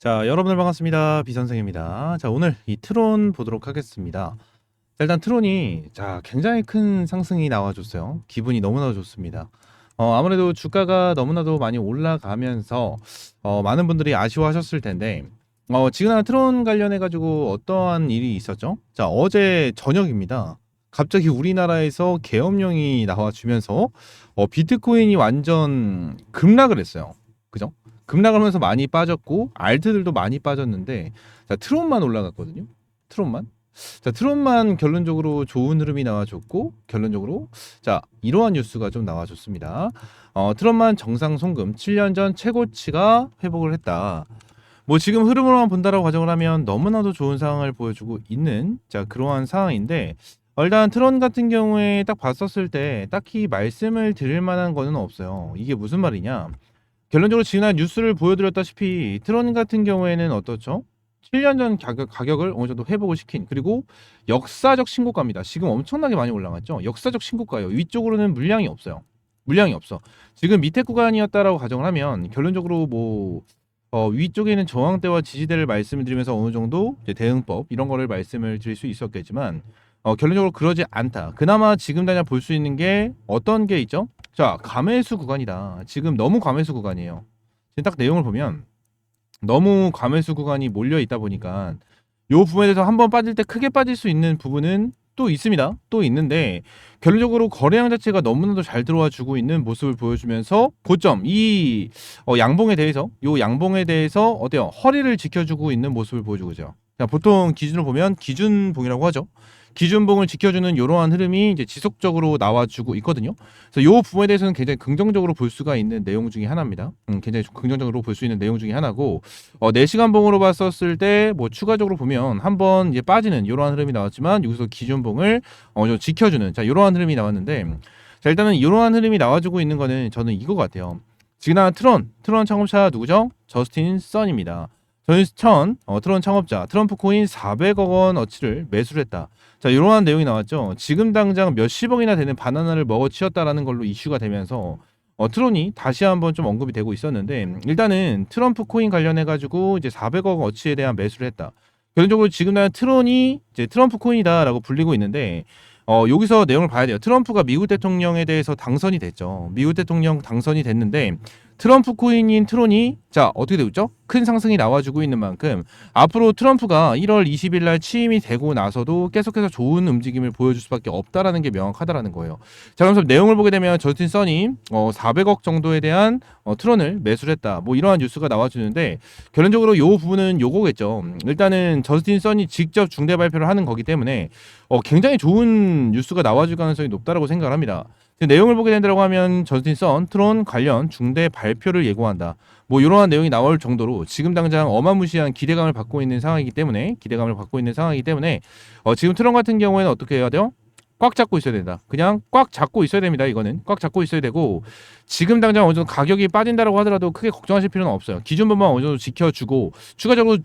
자, 여러분들 반갑습니다. 비선생입니다. 자, 오늘 이 트론 보도록 하겠습니다. 자, 일단 트론이 굉장히 큰 상승이 나와줬어요. 기분이 너무나도 좋습니다. 아무래도 주가가 너무나도 많이 올라가면서 많은 분들이 아쉬워하셨을 텐데 지금 트론 관련해 가지고 어떠한 일이 있었죠? 자, 어제 저녁입니다. 갑자기 우리나라에서 계엄령이 나와주면서 비트코인이 완전 급락을 했어요. 그죠? 급락을 하면서 많이 빠졌고 알트들도 많이 빠졌는데 자, 트론만 올라갔거든요. 트론만. 자, 트론만 결론적으로 좋은 흐름이 나와줬고 결론적으로 자, 이러한 뉴스가 좀 나와줬습니다. 트론만 정상 송금 7년 전 최고치가 회복을 했다. 뭐 지금 흐름으로만 본다라고 가정을 하면 너무나도 좋은 상황을 보여주고 있는 자, 그러한 상황인데 일단 트론 같은 경우에 딱 봤었을 때 딱히 말씀을 드릴 만한 거는 없어요. 이게 무슨 말이냐? 결론적으로 지난 뉴스를 보여드렸다시피 트론 같은 경우에는 어떻죠? 7년 전 가격을 어느 정도 회복을 시킨 그리고 역사적 신고가입니다. 지금 엄청나게 많이 올라갔죠. 역사적 신고가예요. 위쪽으로는 물량이 없어요. 물량이 없어. 지금 밑에 구간이었다라고 가정을 하면 결론적으로 뭐 위쪽에는 저항대와 지지대를 말씀을 드리면서 어느 정도 이제 대응법 이런 거를 말씀을 드릴 수 있었겠지만 결론적으로 그러지 않다. 그나마 지금 당장 볼 수 있는 게 어떤 게 있죠? 자, 과매수 구간이다. 지금 너무 과매수 구간이에요. 지금 딱 내용을 보면 너무 과매수 구간이 몰려 있다 보니까 요 부분에 대해서 한번 빠질 때 크게 빠질 수 있는 부분은 또 있습니다. 또 있는데 결론적으로 거래량 자체가 너무나도 잘 들어와 주고 있는 모습을 보여주면서 고점 이 양봉에 대해서 요 양봉에 대해서 어때요? 허리를 지켜주고 있는 모습을 보여주고 있죠. 보통 기준으로 보면 기준봉이라고 하죠. 기준봉을 지켜주는 이러한 흐름이 이제 지속적으로 나와주고 있거든요. 그래서 이 부분에 대해서는 굉장히 긍정적으로 볼 수가 있는 내용 중에 하나입니다. 굉장히 긍정적으로 볼 수 있는 내용 중에 하나고 4시간 봉으로 봤었을 때 뭐 추가적으로 보면 한번 이제 빠지는 이러한 흐름이 나왔지만 여기서 기준봉을 좀 지켜주는 자 이러한 흐름이 나왔는데 자 일단은 이러한 흐름이 나와주고 있는 거는 저는 이거 같아요. 지난 트론 창업자 누구죠? 저스틴 선입니다. 트론 창업자 트럼프 코인 400억 원 어치를 매수를 했다. 자, 이러한 내용이 나왔죠. 지금 당장 몇십억이나 되는 바나나를 먹어치웠다라는 걸로 이슈가 되면서 트론이 다시 한번 좀 언급이 되고 있었는데 일단은 트럼프 코인 관련해 가지고 이제 400억 어치에 대한 매수를 했다. 결론적으로 지금 난 트론이 이제 트럼프 코인이다라고 불리고 있는데 여기서 내용을 봐야 돼요. 트럼프가 미국 대통령에 대해서 당선이 됐죠. 미국 대통령 당선이 됐는데 트럼프 코인인 트론이 자 어떻게 되고 있죠? 큰 상승이 나와주고 있는 만큼 앞으로 트럼프가 1월 20일 날 취임이 되고 나서도 계속해서 좋은 움직임을 보여줄 수밖에 없다라는 게 명확하다라는 거예요. 자, 그래서 내용을 보게 되면 저스틴 선이 400억 정도에 대한 트론을 매수를 했다. 뭐 이러한 뉴스가 나와주는데 결론적으로 요 부분은 요거겠죠. 일단은 저스틴 선이 직접 중대 발표를 하는 거기 때문에 굉장히 좋은 뉴스가 나와줄 가능성이 높다라고 생각을 합니다. 내용을 보게 된다고 하면 저스틴 선 트론 관련 중대 발표를 예고한다. 뭐 이러한 내용이 나올 정도로 지금 당장 어마무시한 기대감을 받고 있는 상황이기 때문에 지금 트론 같은 경우에는 어떻게 해야 돼요? 꽉 잡고 있어야 된다. 그냥 꽉 잡고 있어야 됩니다. 이거는 꽉 잡고 있어야 되고 지금 당장 어느 정도 가격이 빠진다라고 하더라도 크게 걱정하실 필요는 없어요. 기준부만 어느 정도 지켜주고 추가적으로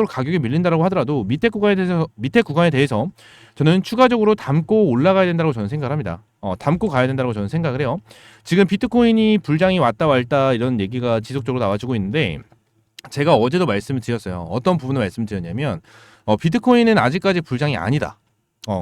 가격이 밀린다라고 하더라도 밑에 구간에 대해서 저는 추가적으로 담고 올라가야 된다고 저는 생각을 합니다. 담고 가야 된다고 저는 생각을 해요. 지금 비트코인이 불장이 왔다 왔다 이런 얘기가 지속적으로 나와주고 있는데 제가 어제도 말씀을 드렸어요. 어떤 부분을 말씀드렸냐면 비트코인은 아직까지 불장이 아니다.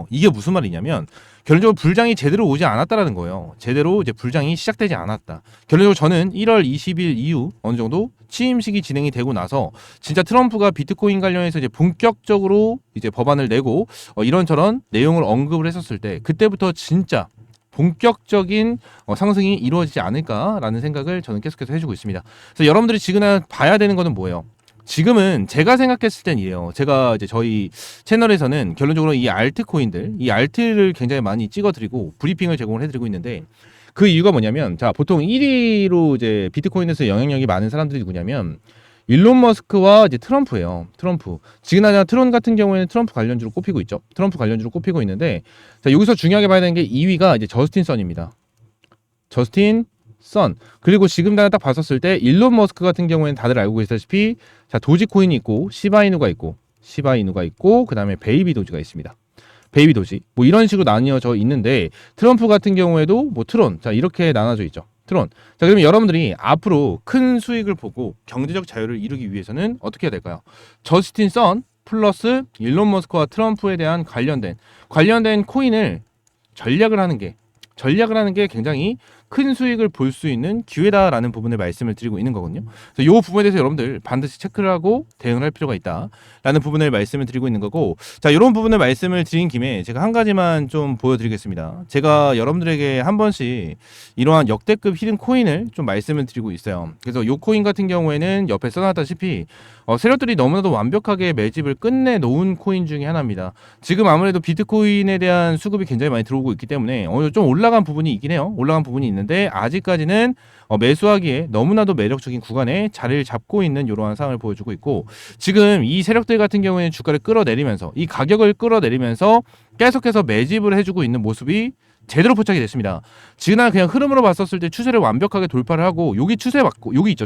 이게 무슨 말이냐면 결론적으로 불장이 제대로 오지 않았다라는 거예요. 제대로 이제 불장이 시작되지 않았다. 결론적으로 저는 1월 20일 이후 어느 정도 취임식이 진행이 되고 나서 진짜 트럼프가 비트코인 관련해서 이제 본격적으로 이제 법안을 내고 이런저런 내용을 언급을 했었을 때 그때부터 진짜 본격적인 상승이 이루어지지 않을까라는 생각을 저는 계속해서 해주고 있습니다. 그래서 여러분들이 지금 봐야 되는 거는 뭐예요? 지금은 제가 생각했을 땐 이래요. 제가 이제 저희 채널에서는 결론적으로 이 알트코인들, 이 알트를 굉장히 많이 찍어드리고 브리핑을 제공을 해드리고 있는데 그 이유가 뭐냐면 자 보통 1위로 이제 비트코인에서 영향력이 많은 사람들이 누구냐면 일론 머스크와 이제 트럼프예요. 트럼프. 지금 트론 같은 경우에는 트럼프 관련주로 꼽히고 있죠. 트럼프 관련주로 꼽히고 있는데 자 여기서 중요하게 봐야 되는 게 2위가 이제 저스틴 선입니다. 저스틴 선. 그리고 지금 딱 봤었을 때 일론 머스크 같은 경우에는 다들 알고 계시다시피 자 도지코인이 있고 시바이누가 있고 그다음에 베이비 도지가 있습니다. 베이비 도지 뭐 이런 식으로 나뉘어져 있는데 트럼프 같은 경우에도 뭐 트론 자 이렇게 나눠져 있죠. 트론. 자, 그러면 여러분들이 앞으로 큰 수익을 보고 경제적 자유를 이루기 위해서는 어떻게 해야 될까요? 저스틴 선 플러스 일론 머스크와 트럼프에 대한 관련된 코인을 전략을 하는 게 굉장히 큰 수익을 볼 수 있는 기회다라는 부분을 말씀을 드리고 있는 거거든요. 그래서 이 부분에 대해서 여러분들 반드시 체크를 하고 대응을 할 필요가 있다라는 부분을 말씀을 드리고 있는 거고, 자, 이런 부분을 말씀을 드린 김에 제가 한 가지만 좀 보여드리겠습니다. 제가 여러분들에게 한 번씩 이러한 역대급 히든 코인을 좀 말씀을 드리고 있어요. 그래서 이 코인 같은 경우에는 옆에 써놨다시피 세력들이 너무나도 완벽하게 매집을 끝내 놓은 코인 중에 하나입니다. 지금 아무래도 비트코인에 대한 수급이 굉장히 많이 들어오고 있기 때문에 좀 올라간 부분이 있긴 해요. 올라간 부분이 있는데 아직까지는 매수하기에 너무나도 매력적인 구간에 자리를 잡고 있는 이러한 상황을 보여주고 있고, 지금 이 세력들 같은 경우에는 주가를 끌어내리면서 이 가격을 끌어내리면서 계속해서 매집을 해주고 있는 모습이 제대로 포착이 됐습니다. 지난 그냥 흐름으로 봤었을 때 추세를 완벽하게 돌파를 하고, 여기 추세 맞고, 여기 있죠,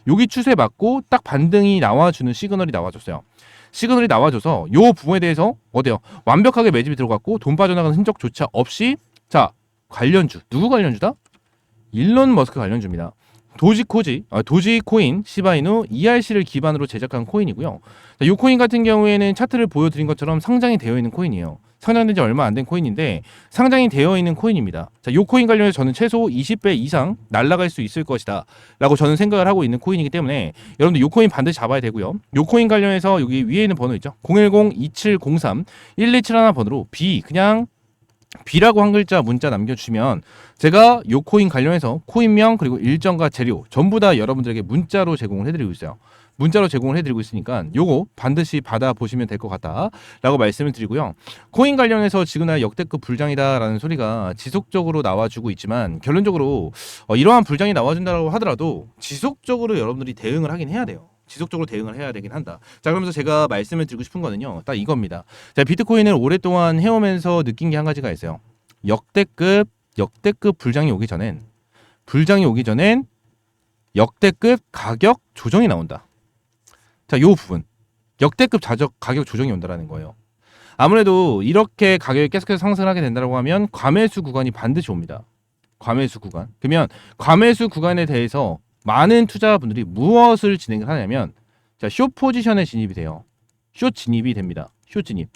여기 추세 맞고 딱 반등이 나와주는 시그널이 나와줬어요. 시그널이 나와줘서 요 부분에 대해서 어때요? 완벽하게 매집이 들어갔고 돈 빠져나가는 흔적조차 없이, 자, 관련주, 누구 관련주다? 일론 머스크 관련주입니다. 도지코인 시바이누 ERC를 기반으로 제작한 코인이고요. 자, 이 코인 같은 경우에는 차트를 보여드린 것처럼 상장이 되어 있는 코인이에요. 상장된 지 얼마 안 된 코인인데 상장이 되어 있는 코인입니다. 자, 이 코인 관련해서 저는 최소 20배 이상 날아갈 수 있을 것이다 라고 저는 생각을 하고 있는 코인이기 때문에 여러분들 이 코인 반드시 잡아야 되고요. 이 코인 관련해서 여기 위에 있는 번호 있죠, 010-2703-1271 번호로 그냥 B라고 한 글자 문자 남겨주시면 제가 요 코인 관련해서 코인명 그리고 일정과 재료 전부 다 여러분들에게 문자로 제공을 해드리고 있어요. 문자로 제공을 해드리고 있으니까 요거 반드시 받아보시면 될 것 같다 라고 말씀을 드리고요. 코인 관련해서 지금 역대급 불장이다 라는 소리가 지속적으로 나와주고 있지만, 결론적으로 이러한 불장이 나와준다고 하더라도 지속적으로 여러분들이 대응을 하긴 해야 돼요. 지속적으로 대응을 해야 되긴 한다. 자, 그러면서 제가 말씀을 드리고 싶은 거는요, 딱 이겁니다. 자, 비트코인을 오랫동안 해오면서 느낀 게 한 가지가 있어요. 역대급 불장이 오기 전엔 역대급 가격 조정이 나온다. 자, 요 부분, 역대급 가격 조정이 온다라는 거예요. 아무래도 이렇게 가격이 계속해서 상승을 하게 된다고 하면 과매수 구간이 반드시 옵니다. 과매수 구간. 그러면 과매수 구간에 대해서 많은 투자자분들이 무엇을 진행을 하냐면, 자, 숏 포지션에 진입이 돼요. 숏 진입이 됩니다. 숏 진입.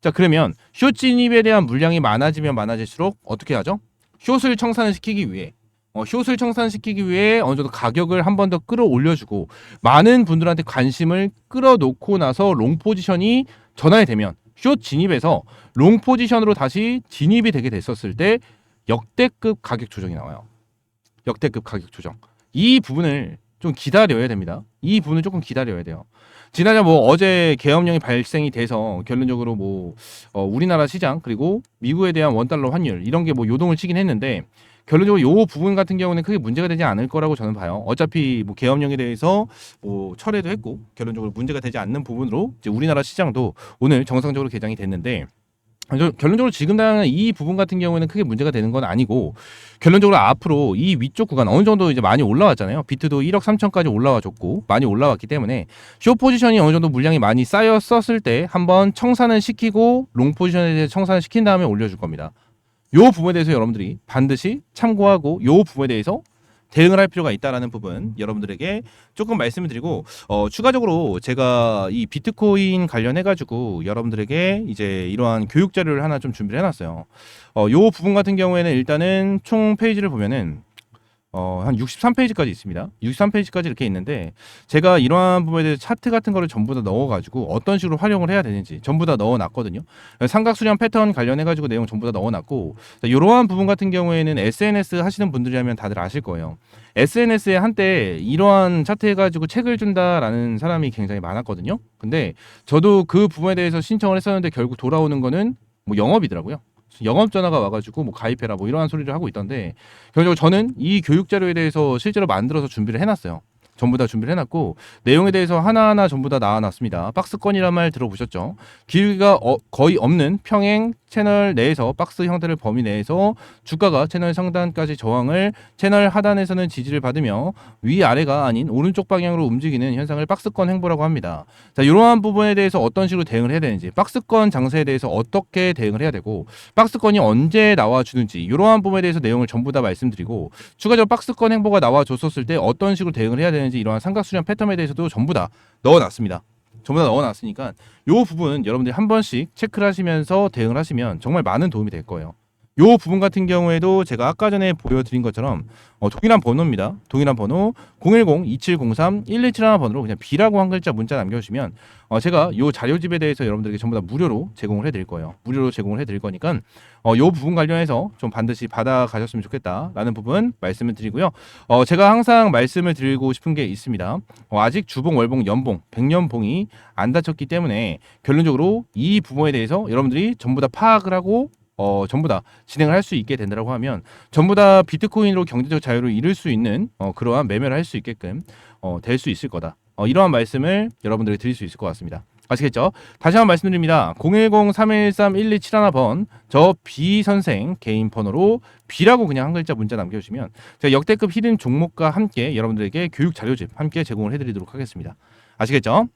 자, 그러면 숏 진입에 대한 물량이 많아지면 많아질수록 어떻게 하죠? 숏을 청산을 시키기 위해 어느 정도 가격을 한 번 더 끌어올려주고 많은 분들한테 관심을 끌어놓고 나서 롱 포지션이 전환이 되면 숏 진입에서 롱 포지션으로 다시 진입이 되게 됐었을 때 역대급 가격 조정이 나와요. 역대급 가격 조정. 이 부분을 좀 기다려야 됩니다. 이 부분을 조금 기다려야 돼요. 지난해 어제 계엄령이 발생이 돼서 결론적으로 우리나라 시장 그리고 미국에 대한 원달러 환율 이런 게 요동을 치긴 했는데, 결론적으로 요 부분 같은 경우는 크게 문제가 되지 않을 거라고 저는 봐요. 어차피 계엄령에 대해서 철회도 했고 결론적으로 문제가 되지 않는 부분으로 이제 우리나라 시장도 오늘 정상적으로 개장이 됐는데, 결론적으로 지금 당장 이 부분 같은 경우에는 크게 문제가 되는 건 아니고, 결론적으로 앞으로 이 위쪽 구간 어느 정도 이제 많이 올라왔잖아요. 비트도 1억 3천까지 올라와줬고 많이 올라왔기 때문에 숏 포지션이 어느 정도 물량이 많이 쌓였었을 때 한번 청산을 시키고 롱 포지션에 대해서 청산을 시킨 다음에 올려줄 겁니다. 요 부분에 대해서 여러분들이 반드시 참고하고 요 부분에 대해서 대응을 할 필요가 있다라는 부분 여러분들에게 조금 말씀을 드리고, 추가적으로 제가 이 비트코인 관련해 가지고 여러분들에게 이제 이러한 교육 자료를 하나 좀 준비를 해놨어요. 요 부분 같은 경우에는 일단은 총 페이지를 보면은 한 63페이지까지 있습니다. 63페이지까지 이렇게 있는데, 제가 이러한 부분에 대해서 차트 같은 거를 전부 다 넣어가지고 어떤 식으로 활용을 해야 되는지 전부 다 넣어놨거든요. 삼각수렴 패턴 관련해가지고 내용 전부 다 넣어놨고, 이러한 부분 같은 경우에는 SNS 하시는 분들이라면 다들 아실 거예요. SNS에 한때 이러한 차트 해가지고 책을 준다라는 사람이 굉장히 많았거든요. 근데 저도 그 부분에 대해서 신청을 했었는데 결국 돌아오는 거는 영업이더라고요. 영업 전화가 와가지고 가입해라 이러한 소리를 하고 있던데, 결국적으로 저는 이 교육 자료에 대해서 실제로 만들어서 준비를 해놨어요. 전부 다 준비를 해놨고 내용에 대해서 하나하나 전부 다 나와놨습니다. 박스권이란 말 들어보셨죠? 길이가 거의 없는 평행 채널 내에서 박스 형태를 범위 내에서 주가가 채널 상단까지 저항을, 채널 하단에서는 지지를 받으며 위아래가 아닌 오른쪽 방향으로 움직이는 현상을 박스권 횡보라고 합니다. 자, 이러한 부분에 대해서 어떤 식으로 대응을 해야 되는지, 박스권 장세에 대해서 어떻게 대응을 해야 되고, 박스권이 언제 나와주는지 이러한 부분에 대해서 내용을 전부 다 말씀드리고, 추가적으로 박스권 행보가 나와줬었을 때 어떤 식으로 대응을 해야 되는지 이러한 삼각수렴 패턴에 대해서도 전부 다 넣어놨습니다. 전부 다 넣어놨으니까 이 부분 여러분들이 한 번씩 체크를 하시면서 대응을 하시면 정말 많은 도움이 될 거예요. 이 부분 같은 경우에도 제가 아까 전에 보여드린 것처럼 동일한 번호입니다. 동일한 번호 010-2703-1271 번호로 그냥 B라고 한 글자 문자 남겨주시면 제가 이 자료집에 대해서 여러분들에게 전부 다 무료로 제공을 해드릴 거예요. 무료로 제공을 해드릴 거니까 이 부분 관련해서 좀 반드시 받아가셨으면 좋겠다라는 부분 말씀을 드리고요. 제가 항상 말씀을 드리고 싶은 게 있습니다. 아직 주봉, 월봉, 연봉, 백년봉이 안 닫혔기 때문에 결론적으로 이 부분에 대해서 여러분들이 전부 다 파악을 하고 전부 다 진행을 할 수 있게 된다고 하면 전부 다 비트코인으로 경제적 자유를 이룰 수 있는 그러한 매매를 할 수 있게끔 될 수 있을 거다. 이러한 말씀을 여러분들이 드릴 수 있을 것 같습니다. 아시겠죠? 다시 한번 말씀드립니다. 010-313-1271번 저 B 선생 개인 번호로 B라고 그냥 한 글자 문자 남겨주시면 제가 역대급 히든 종목과 함께 여러분들에게 교육 자료집 함께 제공을 해드리도록 하겠습니다. 아시겠죠?